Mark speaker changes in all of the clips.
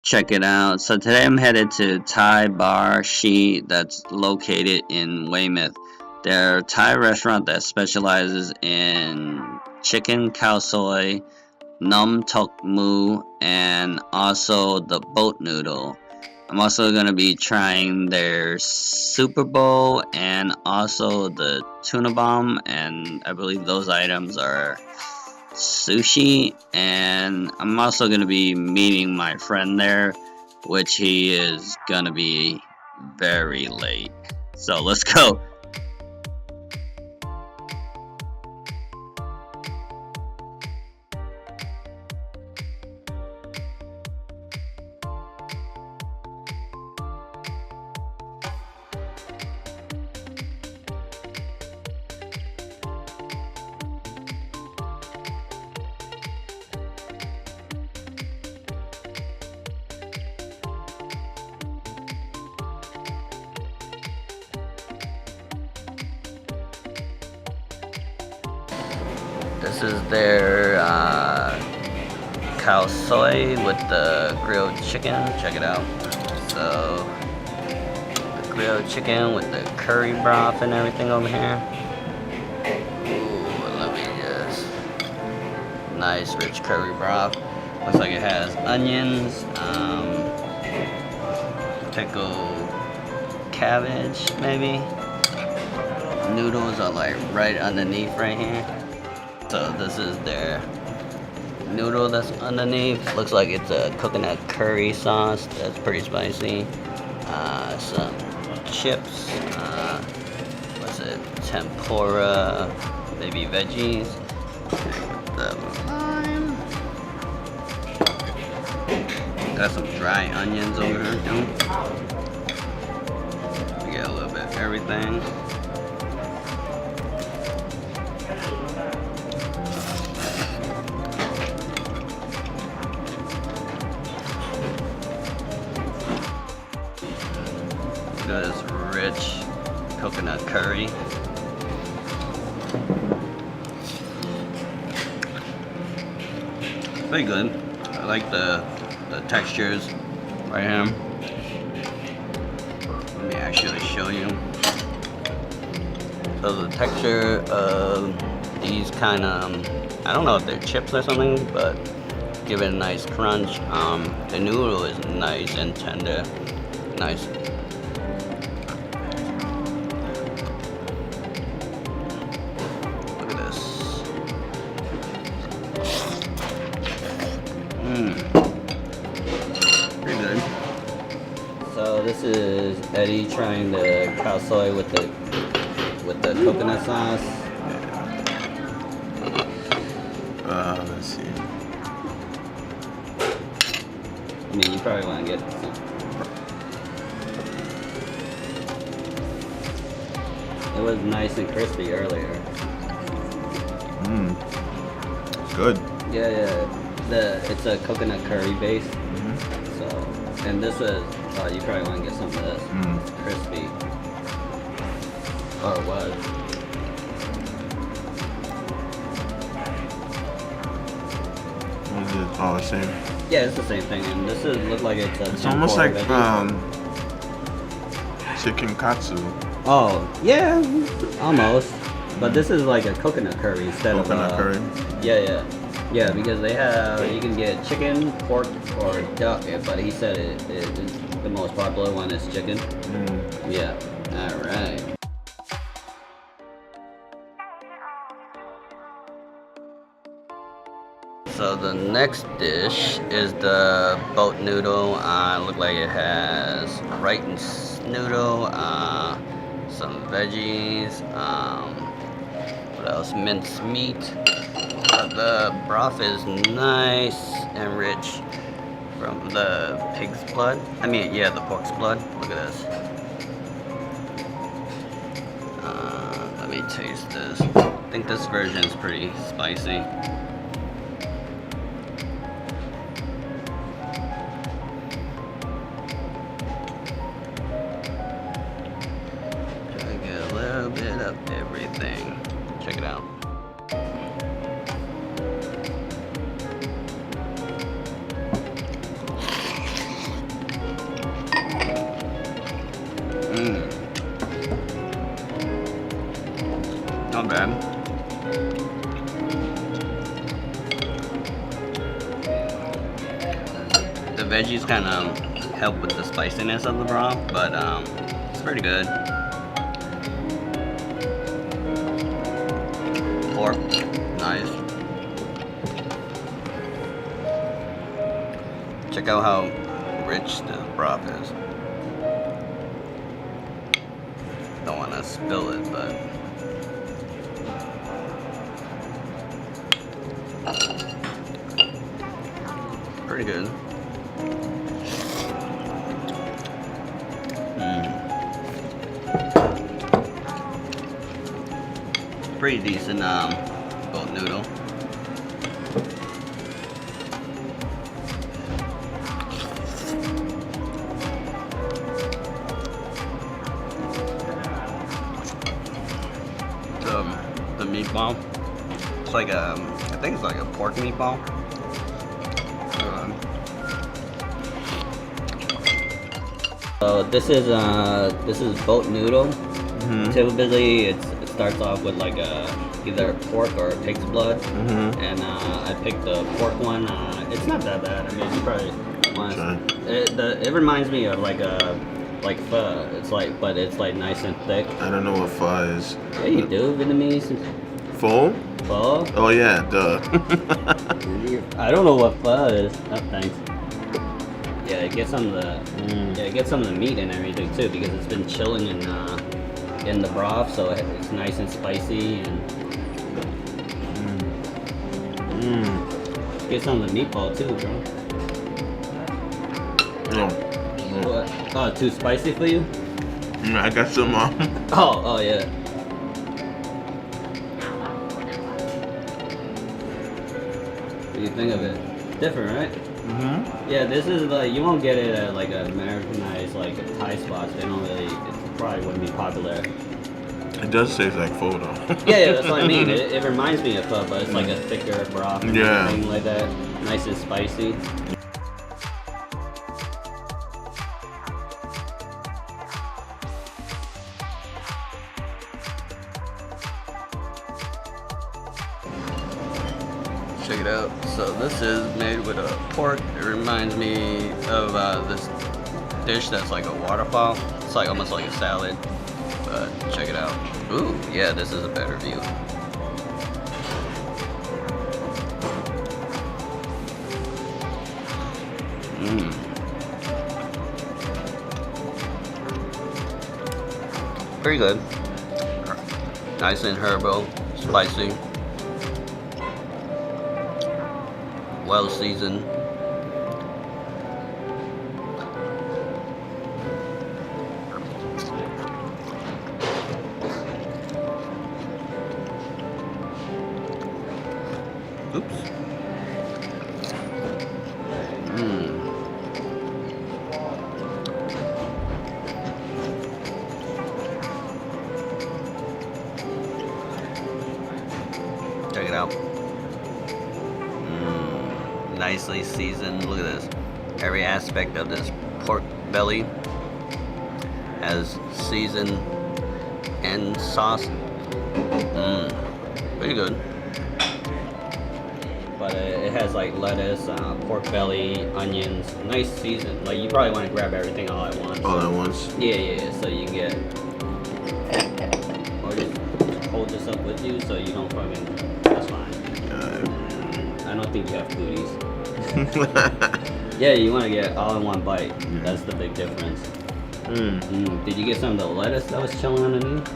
Speaker 1: Check it out. So today I'm headed to Thai Bar Shi that's located in Weymouth. They're a Thai restaurant that specializes in chicken khao soi, Nam Tok Moo, and also the boat noodle. I'm also going to be trying their Super Bowl and also the Tuna Bomb, and I believe those items are sushi. And I'm also going to be meeting my friend there, which he is going to be very late. So let's go. This is their khao soi with the grilled chicken. Check it out. So, the grilled chicken with the curry broth and everything over here. Ooh, let me just. Nice rich curry broth. Looks like it has onions, pickled cabbage, maybe. Noodles are like right underneath right here. So this is their noodle that's underneath. Looks like it's a coconut curry sauce that's pretty spicy. Some chips. What's it? Tempura. Maybe veggies. The lime. Got some dry onions over here too. We get a little bit of everything. This rich coconut curry. Pretty good. I like the textures right here. Let me actually show you. So the texture of these kind of, I don't know if they're chips or something, but give it a nice crunch. The noodle is nice and tender. Nice. Pretty good. So this is Eddie trying the khao soi with the coconut sauce.
Speaker 2: Let's see.
Speaker 1: I mean, you probably want to get some. It was nice and crispy earlier.
Speaker 2: It's good.
Speaker 1: Yeah. It's a coconut curry base. So, and this is, you probably want to get some of this. It's crispy. Or it was.
Speaker 2: Is it all the same?
Speaker 1: Yeah, it's the same thing. And this is look like it's
Speaker 2: almost like chicken katsu.
Speaker 1: Oh, yeah, almost. But this is like a coconut curry instead of
Speaker 2: curry.
Speaker 1: Yeah, because they have, you can get chicken, pork, or duck, but he said the most popular one is chicken. Yeah, alright. So the next dish is the boat noodle. Look like it has rice noodle, some veggies, what else? Minced meat. The broth is nice and rich from the pig's blood. I mean, yeah, the pork's blood. Look at this. Let me taste this. I think this version is pretty spicy. Try to get a little bit of everything. Check it out. veggies kind of help with the spiciness of the broth, but it's pretty good. Pork, nice. Check out how rich the broth is. Don't want to spill it, but pretty good. Pretty decent boat noodle. The meatball. It's like a, I think it's like a pork meatball. So this is boat noodle. Typically, it starts off with like either pork or pig's blood, and I picked the pork one. It's not that bad. I mean, you probably want. It reminds me of like pho. It's like, but it's like nice and thick.
Speaker 2: I don't know what pho is.
Speaker 1: Yeah, you do, Vietnamese.
Speaker 2: Pho?
Speaker 1: Pho?
Speaker 2: Oh yeah, duh.
Speaker 1: I don't know what pho is. Oh, thanks. Yeah, it gets some of the it gets some of the meat and everything too, because it's been chilling in the broth, so it's nice and spicy, and get some of the meatball too, bro.
Speaker 2: No.
Speaker 1: What? Oh, too spicy for you?
Speaker 2: I got some.
Speaker 1: Oh yeah. What do you think of it? Different, right? Yeah, this is like, you won't get it at like an Americanized like Thai spots. They don't really. It probably wouldn't be popular.
Speaker 2: It does taste like pho though.
Speaker 1: Yeah, that's what I mean. It reminds me of pho, but it's like a thicker broth.
Speaker 2: Yeah.
Speaker 1: Thing like that, nice and spicy. Check it out. So this is made with a pork. It reminds me of this dish that's like a waterfall. It's like almost like a salad. But check it out. Ooh, yeah, this is a better view. Pretty good. Nice and herbal, spicy. Well seasoned. Oops. Check it out. Nicely seasoned. Look at this. Every aspect of this pork belly has seasoned and sauce. Pretty good. But it has like lettuce, pork belly, onions, nice season. Like, you probably want to grab everything all at once.
Speaker 2: All at once?
Speaker 1: Yeah. So you can get, or just hold this up with you so you don't fucking. That's fine. I don't think you have foodies. Yeah, you want to get all in one bite. That's the big difference. Did you get some of the lettuce that was chilling underneath?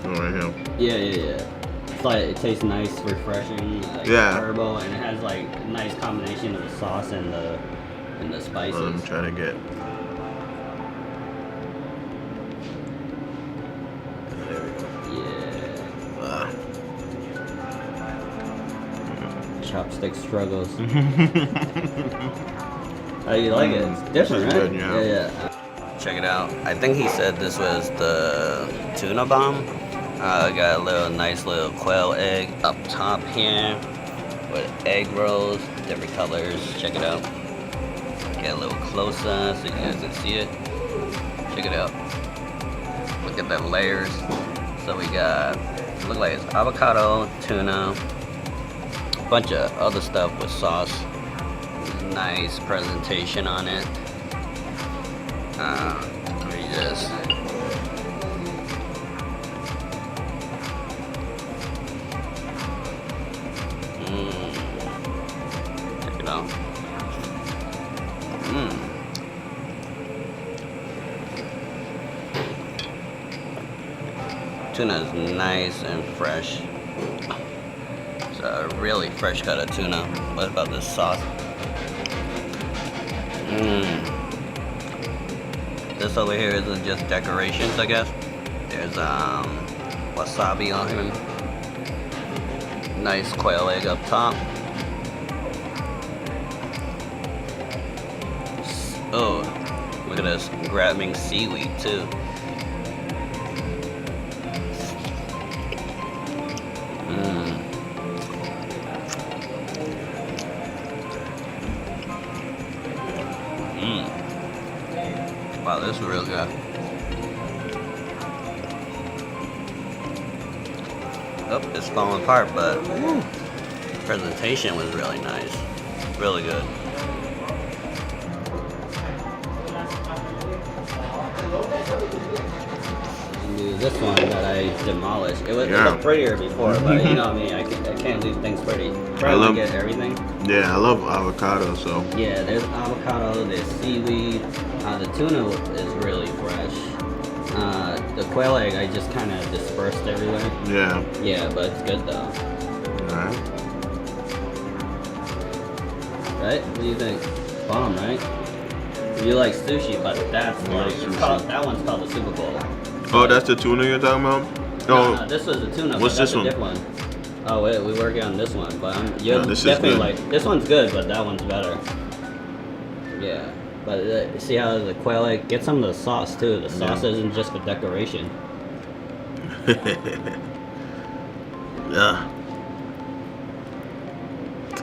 Speaker 2: Oh, right here.
Speaker 1: Yeah. It's like, it tastes nice, refreshing, like herbal, and it has like a nice combination of the sauce and the spices.
Speaker 2: I'm trying to get.
Speaker 1: There we go. Yeah. Chopstick struggles. How you like it? It's different, right?
Speaker 2: Good, yeah.
Speaker 1: Check it out. I think he said this was the Tuna Bomb. Got a nice little quail egg up top here with egg rolls, different colors. Check it out. Get a little closer so you guys can see it. Check it out. Look at the layers. So we got, look like it's avocado, tuna, a bunch of other stuff with sauce. Nice presentation on it. Let me just. Check it out. Tuna is nice and fresh. It's a really fresh cut of tuna. What about this sauce? This over here isn't just decorations, I guess. There's wasabi on here. Nice quail egg up top. Oh, look at this, grabbing seaweed too. Wow, this is real good. Oh, it's falling apart, but presentation was really nice. Really good. This one that I demolished. It was prettier before, but you know what I mean. I can't leave things pretty. I love get everything.
Speaker 2: Yeah, I love avocado. So
Speaker 1: yeah, there's avocado. There's seaweed. The tuna is really fresh. The quail egg I just kind of dispersed everywhere.
Speaker 2: Yeah.
Speaker 1: Yeah, but it's good though.
Speaker 2: Alright.
Speaker 1: Right? What do you think? Bomb, right? You like sushi, but that's like that one's called the Super Bowl.
Speaker 2: Oh, that's the tuna you're talking about? Oh,
Speaker 1: no, this was the tuna.
Speaker 2: What's this one?
Speaker 1: One? Oh wait, we working on this one, but you're definitely like this one's good, but that one's better. Yeah, but see how the quail egg get some of the sauce too. The sauce isn't just for decoration.
Speaker 2: Yeah.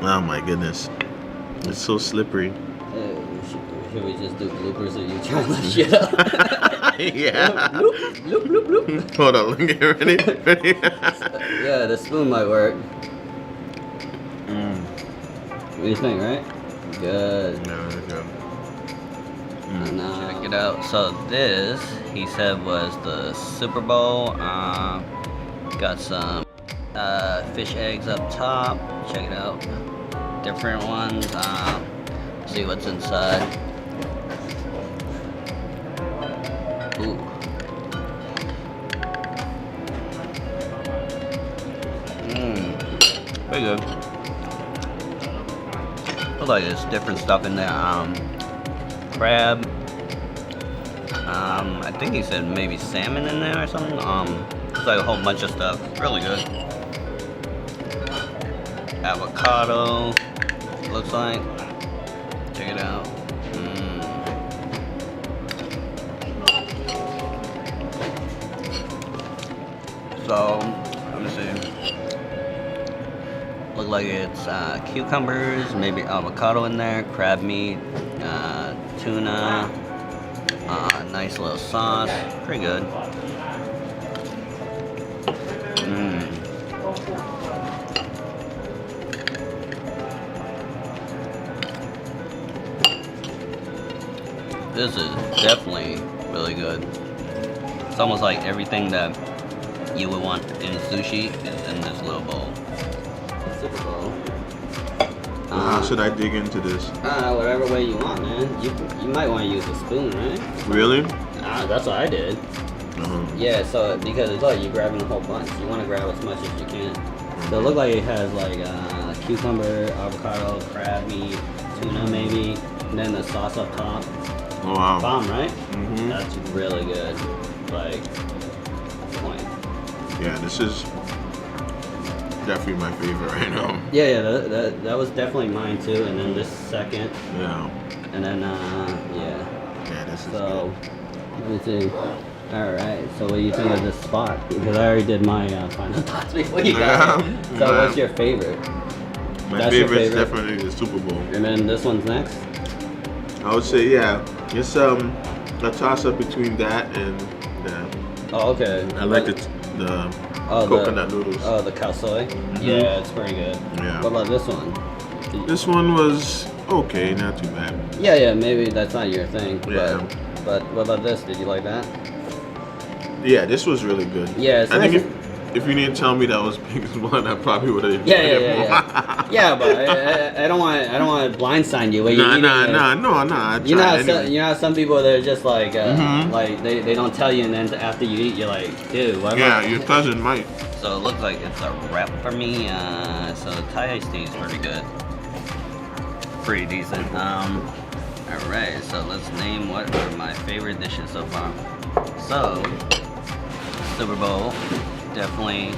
Speaker 2: Oh my goodness, it's so slippery.
Speaker 1: Should we just do bloopers of you trying to shit up?
Speaker 2: Yeah.
Speaker 1: Bloop, bloop, bloop, bloop.
Speaker 2: Hold on, let me get ready.
Speaker 1: Yeah, the spoon might work. What do you think, right? Good.
Speaker 2: No, it's good.
Speaker 1: Check it out. So this, he said, was the Super Bowl. Got some fish eggs up top. Check it out. Different ones. See what's inside. Ooh. Pretty good. Looks like there's different stuff in there. Crab. I think he said maybe salmon in there or something. It's like a whole bunch of stuff. Really good. Avocado. Looks like. Check it out. So, let me see. Look like it's cucumbers, maybe avocado in there, crab meat, tuna, nice little sauce. Pretty good. This is definitely really good. It's almost like everything that you would want in sushi is in this little bowl. Super bowl.
Speaker 2: How should I dig into this?
Speaker 1: Whatever way you want, man. You might want to use a spoon, right?
Speaker 2: Really?
Speaker 1: That's what I did. Yeah, so because it's like you're grabbing a whole bunch. You want to grab as much as you can. So it looks like it has like cucumber, avocado, crab meat, tuna maybe, and then the sauce up top.
Speaker 2: Oh, wow.
Speaker 1: Bomb, right? That's really good. Like, point.
Speaker 2: Yeah, this is definitely my favorite right now.
Speaker 1: Yeah, that was definitely mine too. And then this second.
Speaker 2: Yeah.
Speaker 1: And then, yeah.
Speaker 2: Yeah, this is
Speaker 1: so, let me see. Alright, so what do you think of this spot? Because I already did my final thoughts before you got it. So what's your favorite?
Speaker 2: My favorite is definitely the Super Bowl.
Speaker 1: And then this one's next?
Speaker 2: I would say, yeah. It's a toss-up between that and that.
Speaker 1: Oh, okay.
Speaker 2: I like the coconut noodles.
Speaker 1: Oh, the khao soi? Yeah, it's pretty good.
Speaker 2: Yeah.
Speaker 1: What about this one?
Speaker 2: This one was okay, not too bad.
Speaker 1: Yeah, maybe that's not your thing.
Speaker 2: Yeah.
Speaker 1: But what about this? Did you like that?
Speaker 2: Yeah, this was really good.
Speaker 1: Yeah, it's
Speaker 2: I
Speaker 1: nice.
Speaker 2: think if you didn't tell me that was Pig's Blood, I probably would have.
Speaker 1: Yeah. Yeah, but I don't want to blindside you. When you're eating it.
Speaker 2: Nah.
Speaker 1: You know how some people they're just like like they don't tell you, and then after you eat, you're like, dude, what?
Speaker 2: Yeah, your cousin might.
Speaker 1: So it looks like it's a wrap for me. So the Thai iced tea is pretty good, pretty decent. All right, so let's name what are my favorite dishes so far. So Super Bowl, definitely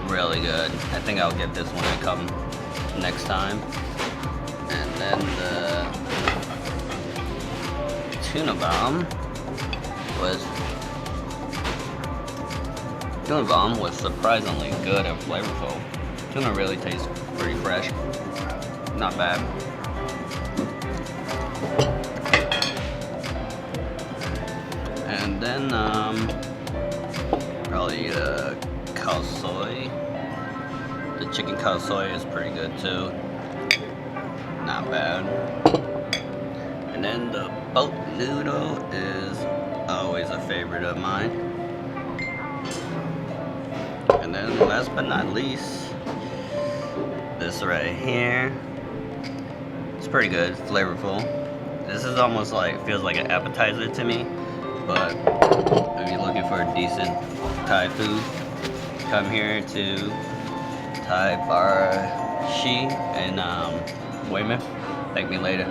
Speaker 1: really good. I think I'll get this when I come next time. And then the Tuna Bomb was surprisingly good and flavorful. Tuna really tastes pretty fresh. Not bad. And then probably Khao Soi. The chicken Khao Soi is pretty good too. Not bad. And then the boat noodle is always a favorite of mine. And then last but not least, this right here. It's pretty good, flavorful. This is almost like, feels like an appetizer to me. But if you're looking for a decent Thai food, come here to Thai Bar Shi in Weymouth. Thank me later.